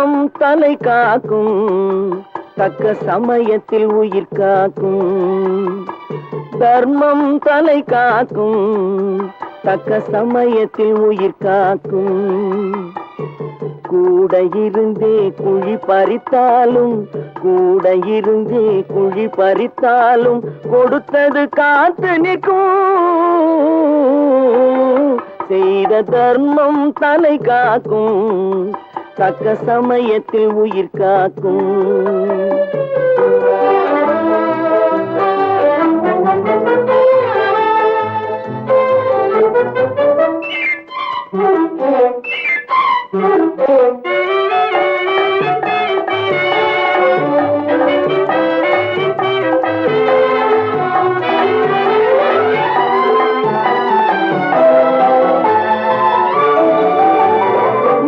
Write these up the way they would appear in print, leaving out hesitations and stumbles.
தர்மம் தலை காக்கும், தக்க சமயத்தில் உயிர் காக்கும். தர்மம் தலை காக்கும், தக்க சமயத்தில் உயிர் காக்கும். கூட இருந்தே குழி பறித்தாலும், கூட இருந்தே குழி பறித்தாலும் கொடுத்தது காத்து நிற்கும். செய்த தர்மம் தலை காக்கும், தக்க சமயத்தில் உயிர் காக்கும்.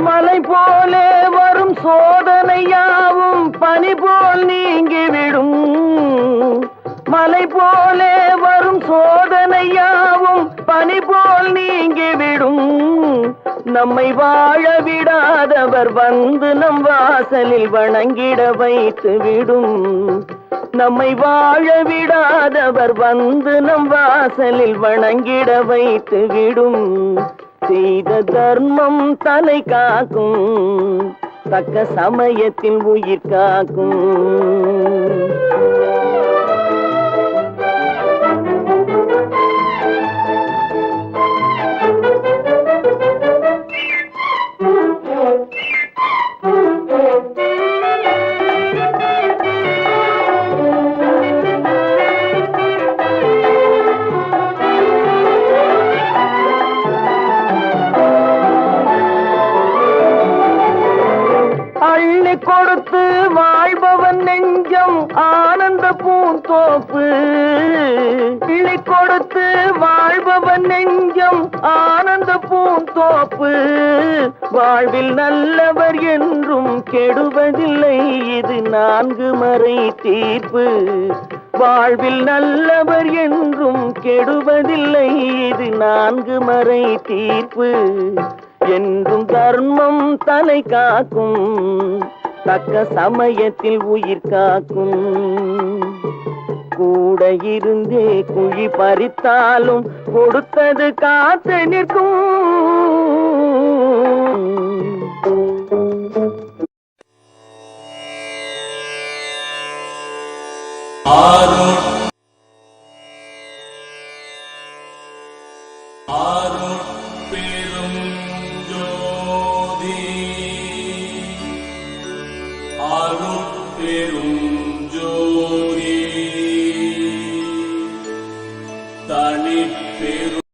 மலை போலே வரும் சோதனையாவும் பனி போல் நீங்கிவிடும். மலை போலே வரும் சோதனையாவும் பனி போல் நீங்கிவிடும். நம்மை வாழ விடாதவர் வந்து நம் வாசலில் வணங்கிட வைத்து விடும். நம்மை வாழ விடாதவர் வந்து நம் வாசலில் வணங்கிட வைத்து விடும். செய்த தர்மம் தலை காக்கும், தக்க சமயத்தில் உயிர் காக்கும். அள்ளி கொடுத்து வாழ்பவன் நெஞ்சம் ஆனந்த பூந்தோப்பு. அள்ளி கொடுத்து வாழ்பவன் நெஞ்சம் ஆனந்த பூந்தோப்பு. வாழ்வில் நல்லவர் என்றும் கெடுவதில்லை, இது 4 மறை தீர்ப்பு. வாழ்வில் நல்லவர் என்றும் கெடுவதில்லை, இது 4 மறை தீர்ப்பு. என்றும் தர்மம் தலை காக்கும், தக்க சமயத்தில் உயிர் காக்கும். கூட இருந்தே குழி பறித்தாலும் கொடுத்தது காத்து நிற்கும். பெரும் ஜோதி, அருட்பெரும் ஜோதி, தனிப்பெரும்